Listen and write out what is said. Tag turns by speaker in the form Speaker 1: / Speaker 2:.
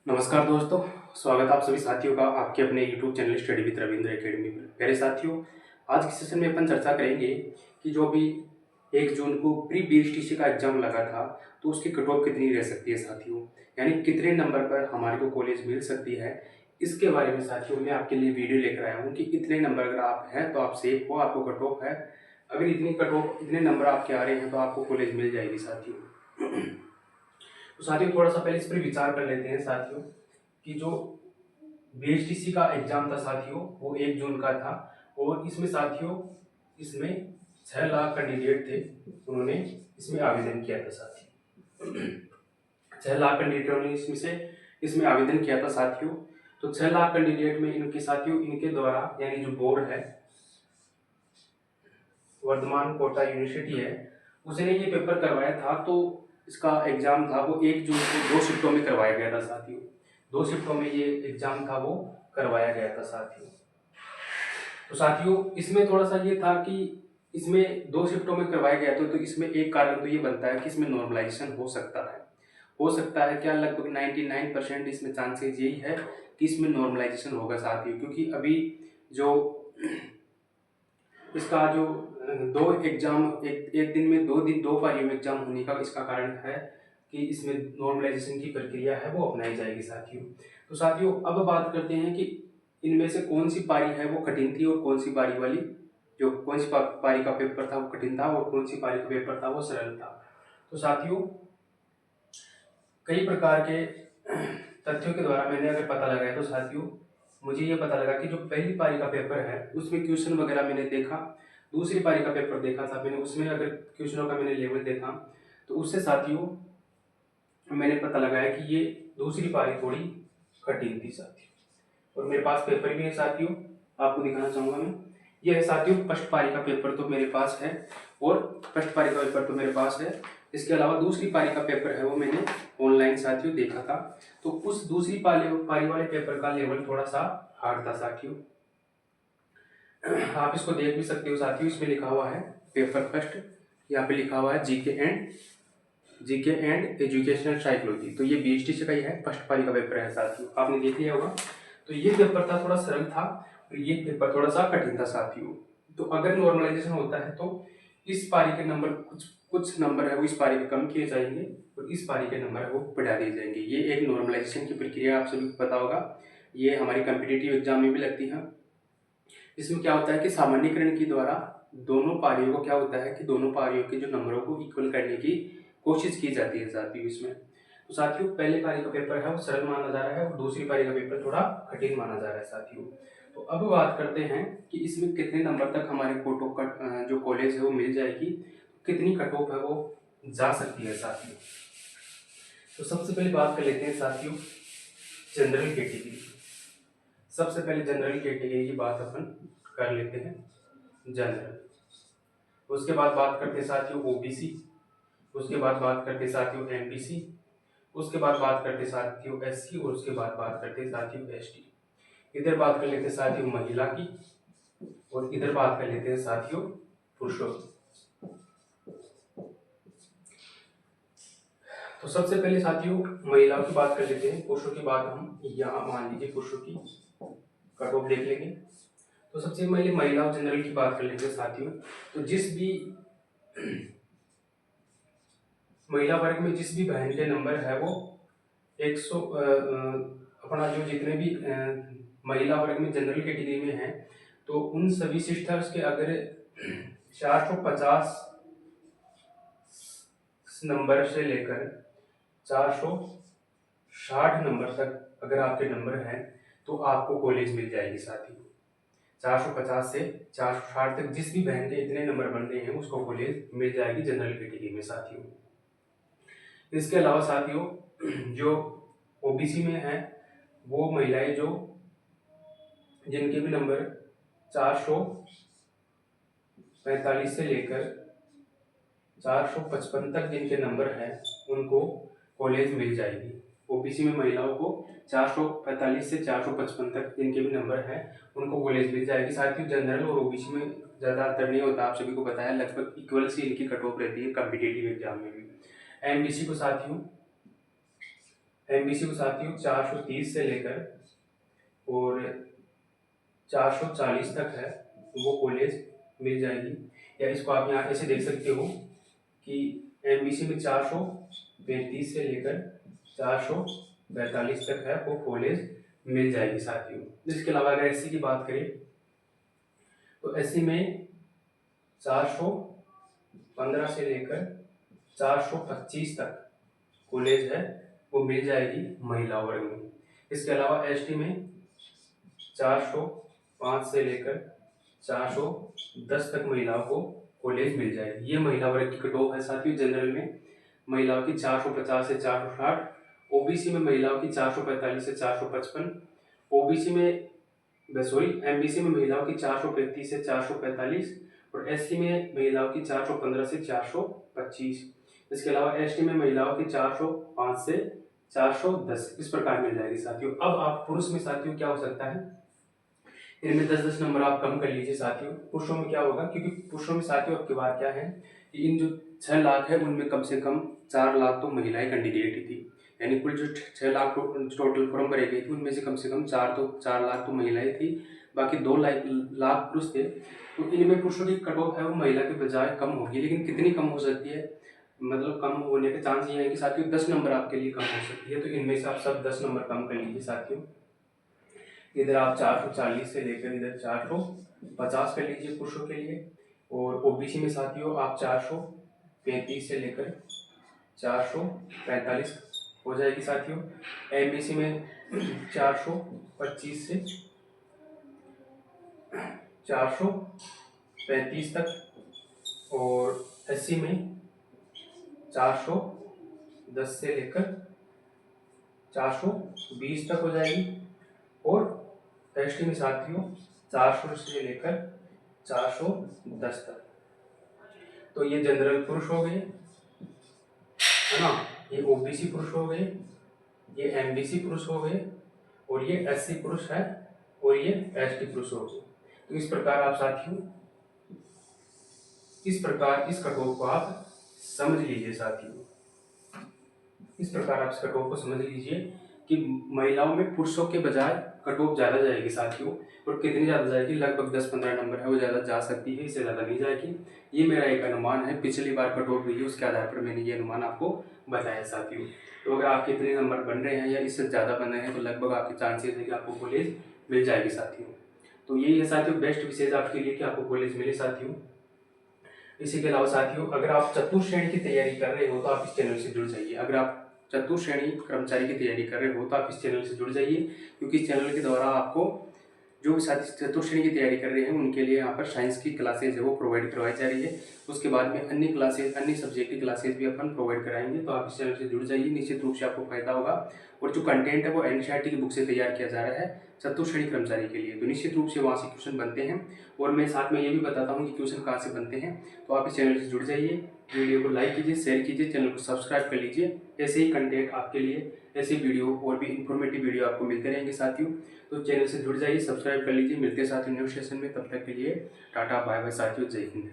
Speaker 1: नमस्कार दोस्तों, स्वागत है आप सभी साथियों का आपके अपने YouTube channel study with Ravindra academy पर। प्यारे साथियों, आज के सेशन में अपन चर्चा करेंगे कि जो अभी 1 जून को प्री बीएसटीसी का एग्जाम लगा था, तो उसकी कट ऑफ कितनी रह सकती है साथियों, यानी कितने नंबर पर हमारे को कॉलेज मिल सकती है। इसके बारे में साथियों मैं आपके लिए वीडियो लेकर आया हूँ कि इतने नंबर अगर आप हैं तो आप सेफ हो, आपको कट ऑफ है। अगर इतने नंबर आपके आ रहे हैं तो आपको कॉलेज मिल जाएगी साथियों। तो साथियों थोड़ा सा पहले इस पर विचार कर लेते हैं साथियों कि जो बीएचटीसी का एग्जाम था साथियों वो 1 जून का था, और इसमें साथियों इसमें 6 लाख कैंडिडेट थे, उन्होंने इसमें आवेदन किया था साथियों। 6 लाख कैंडिडेटों ने इसमें आवेदन किया था साथियों। तो 6 लाख कैंडिडेट में इनके साथियों इनके द्वारा यानी जो बोर्ड है वर्धमान कोटा यूनिवर्सिटी है, उसने ये पेपर करवाया था। तो इसका एग्जाम था वो 1 जून को 2 शिफ्टों में करवाया गया था साथियों। 2 शिफ्टों में ये एग्जाम था वो करवाया गया था साथियों। तो साथियों इसमें थोड़ा सा ये था कि इसमें 2 शिफ्टों में करवाया गया था, तो इसमें एक कारण तो ये बनता है कि इसमें नॉर्मलाइजेशन हो सकता है। हो सकता है क्या, लगभग 99% इसमें चांसेस यही है कि इसमें नॉर्मलाइजेशन होगा साथियों, क्योंकि अभी जो इसका जो दो एग्जाम एक दिन में दो पारियों में एग्जाम होने का इसका कारण है कि इसमें नॉर्मलाइजेशन की प्रक्रिया है वो अपनाई जाएगी साथियों। तो साथियों अब बात करते हैं कि इनमें से कौन सी पारी है वो कठिन थी और कौन सी पारी वाली जो कौन सी पारी का पेपर था वो कठिन था और कौन सी पारी का पेपर था वो सरल था। तो साथियों कई प्रकार के तथ्यों के द्वारा मैंने अगर पता लगाया तो साथियों मुझे ये पता लगा कि जो पहली पारी का पेपर है उसमें क्वेश्चन वगैरह मैंने देखा, दूसरी पारी का पेपर देखा था मैंने, उसमें अगर क्वेश्चनों का मैंने लेवल देखा तो उससे साथियों मैंने पता लगाया कि ये दूसरी पारी थोड़ी कठिन थी साथियों। और मेरे पास पेपर भी है साथियों, आपको दिखाना चाहूंगा मैं। ये है साथियों फर्स्ट पारी का पेपर तो मेरे पास है, और फर्स्ट पारी का पेपर तो मेरे पास है। इसके अलावा दूसरी पारी का पेपर है वो मैंने ऑनलाइन साथियों देखा था। तो उस दूसरी पारी वाले पेपर का लेवल थोड़ा सा हार्ड था साथियों। आप इसको देख भी सकते हो साथियों, इसमें लिखा हुआ है पेपर फर्स्ट, यहाँ पे लिखा हुआ है जीके एंड एजुकेशनल साइकोलॉजी। तो ये बीएचटी का ही है, फर्स्ट पारी का पेपर है साथियों, आपने देख लिया होगा। तो ये पेपर था थोड़ा सरल था और ये पेपर थोड़ा सा कठिन था साथियों। तो अगर नॉर्मलाइजेशन होता है तो इस पारी के नंबर कुछ नंबर है वो इस पारी के कम किए जाएंगे और इस पारी के नंबर है वो बढ़ा दिए जाएंगे। ये एक नॉर्मलाइजेशन की प्रक्रिया आप सभी को पता होगा, ये हमारी कॉम्पिटिटिव एग्जाम में भी लगती है। इसमें क्या होता है कि सामान्यीकरण के द्वारा दोनों पारियों को क्या होता है कि दोनों पारियों के जो नंबरों को इक्वल करने की कोशिश की जाती है साथियों इसमें। तो साथियों पहले पारी का पेपर है वो सरल माना जा रहा है और दूसरी पारी का पेपर थोड़ा कठिन माना जा रहा है साथियों। तो अब बात करते हैं कि इसमें कितने नंबर तक हमारे कोटो का जो कॉलेज है वो मिल जाएगी, कितनी कट ऑफ है वो जा सकती है साथियों। तो सबसे पहले बात कर लेते हैं साथियों जनरल कैटेगरी। सबसे पहले जनरल कैटेगरी की बात अपन कर लेते हैं जनरल। उसके बाद बात करते हैं साथियों ओबीसी, उसके बाद बात करते हैं साथियों एमबीसी, उसके बाद बात करते हैं साथियों एससी और उसके बाद बात करते हैं साथियों एसटी। इधर बात कर लेते हैं साथियों महिला की और इधर बात कर लेते हैं साथियों पुरुषों की। तो सबसे पहले साथियों महिलाओं की बात कर लेते हैं, पुरुषों की बात हम यहाँ मान लीजिए पुरुषों की कट ऑफ देख लेंगे। तो सबसे पहले महिलाओं जनरल की बात कर लेते हैं साथियों। तो जिस भी महिला वर्ग में जिस भी बहन के नंबर है वो 100 अपना जो जितने भी महिला वर्ग में जनरल कैटेगरी में है तो उन सभी सिस्टर्स के अगर 450 नंबर से लेकर 460 नंबर तक अगर आपके नंबर हैं तो आपको कॉलेज मिल जाएगी साथियों। 450 से 460 तक जिस भी बहन के इतने नंबर बनते हैं उसको कॉलेज मिल जाएगी जनरल कैटेगरी में साथियों। इसके अलावा साथियों जो ओबीसी में है वो महिलाएं जो जिनके भी नंबर 445 से लेकर 455 तक जिनके नंबर हैं उनको कॉलेज मिल जाएगी। ओबीसी में महिलाओं को 445 से 455 तक जिनके भी नंबर हैं उनको कॉलेज मिल जाएगी साथियों। जनरल और ओबीसी में ज़्यादा अंतर नहीं होता, आप सभी को बताया, लगभग इक्वल सी इनकी कट ऑफ रहती है कॉम्पिटिटिव एग्जाम में भी। एमबीसी को साथियों एमबीसी को साथियों 430 से लेकर और 440 तक है वो कॉलेज मिल जाएगी। या इसको आप यहाँ ऐसे देख सकते हो कि एमबीसी में 435 से लेकर 445 तक है वो कॉलेज मिल जाएगी साथियों। इसके अलावा अगर एससी की बात करें तो एससी में 415 से लेकर 425 तक कॉलेज है वो मिल जाएगी महिला वर्ग में। इसके अलावा एसटी में 405 से लेकर 410 तक महिलाओं को कॉलेज मिल जाएगी। ये महिला वर्ग की कट ऑफ है साथियों। जनरल में महिलाओं की 450 से 460, ओबीसी में महिलाओं की 445 से 455, ओबीसी में एमबीसी में महिलाओं की 435 से 445 और एससी में महिलाओं की 415 से 425। इसके अलावा एसटी में महिलाओं की 405 से 410 इस प्रकार मिल जाएगी साथियों। अब आप पुरुष में साथियों क्या हो सकता है, इनमें 10-10 नंबर आप कम कर लीजिए साथियों। पुरुषों में क्या होगा, क्योंकि पुरुषों में साथियों आपके बात क्या है कि इन जो 6 लाख है उनमें कम से कम 4 लाख तो महिलाएं कैंडिडेट ही थी। यानी कुल जो 6 लाख टोटल फॉर्म भरे गई थी उनमें से कम 4 लाख तो महिलाएं थी, बाकी 2 लाख पुरुष थे। तो इनमें पुरुषों की कट ऑफ है वो महिला के बजाय कम होगी, लेकिन कितनी कम हो सकती है, मतलब कम होने के चांस ये है कि साथियों 10 नंबर आपके लिए कम हो सकती है। तो इनमें से आप सब 10 नंबर कम कर लीजिए साथियों। इधर आप 440 से लेकर इधर 450 कर लीजिए पुरुषों के लिए। और ओबीसी में साथियों आप 435 से लेकर 445 हो जाएगी साथियों। एमबीसी में 425 से 435 तक और एससी में 410 से लेकर 420 तक हो जाएगी। और एसटी में साथियों 400 से लेकर 410 तक। तो ये जनरल पुरुष हो गए है ना, ये ओबीसी पुरुष हो गए, ये एमबीसी पुरुष हो गए और ये एससी पुरुष है और ये एसटी पुरुष हो गए। तो इस प्रकार आप साथियों इस कट ऑफ को आप समझ लीजिए साथियों। इस प्रकार आप इस कट ऑफ को समझ लीजिए कि महिलाओं में पुरुषों के बजाय कट ऑफ ज़्यादा जाएगी साथियों। और कितनी ज़्यादा जाएगी, लगभग 10-15 नंबर है वो ज़्यादा जा सकती है, इससे ज़्यादा नहीं जाएगी। ये मेरा एक अनुमान है, पिछली बार कट ऑफ हुई है उसके आधार पर मैंने ये अनुमान आपको बताया साथियों। तो अगर आपके इतने नंबर बन रहे हैं या इससे ज़्यादा बन रहे हैं तो लगभग आपके चांसेस है कि आपको कॉलेज मिल जाएगी साथियों। तो यही है साथियों बेस्ट विशेष आपके लिए कि आपको कॉलेज मिले साथियों। इसी के अलावा साथियों अगर आप चतुर्थ श्रेणी की तैयारी कर रहे हो तो आप इस चैनल से जुड़ जाइए। अगर आप चतुर्थ श्रेणी कर्मचारी की तैयारी कर रहे हो तो आप इस चैनल से जुड़ जाइए, क्योंकि इस चैनल के द्वारा आपको जो भी साथी चतुर्थ श्रेणी की तैयारी कर रहे हैं उनके लिए यहाँ पर साइंस की क्लासेज है वो प्रोवाइड करवाई जा रही है। उसके बाद में अन्य क्लासेज अन्य सब्जेक्ट की क्लासेज भी अपन प्रोवाइड कराएंगे। तो आप इस चैनल से जुड़ जाइए, निश्चित रूप से आपको फायदा होगा। और जो कंटेंट है वो एनसीईआरटी की बुक से तैयार किया जा रहा है चतुर्थ श्रेणी कर्मचारी के लिए, तो निश्चित रूप से वहाँ से क्वेश्चन बनते हैं। और मैं साथ में ये भी बताता हूँ कि क्वेश्चन कहाँ से बनते हैं। तो आप इस चैनल से जुड़ जाइए, वीडियो को लाइक कीजिए, शेयर कीजिए, चैनल को सब्सक्राइब कर लीजिए। ऐसे ही कंटेंट आपके लिए, ऐसे वीडियो और भी इंफॉर्मेटिव वीडियो आपको मिलते रहेंगे साथियों। तो चैनल से जुड़ जाइए, सब्सक्राइब कर लीजिए। मिलते हैं साथियों न्यू सेशन में, तब तक के लिए टाटा बाय बाय साथियों, जय हिंद।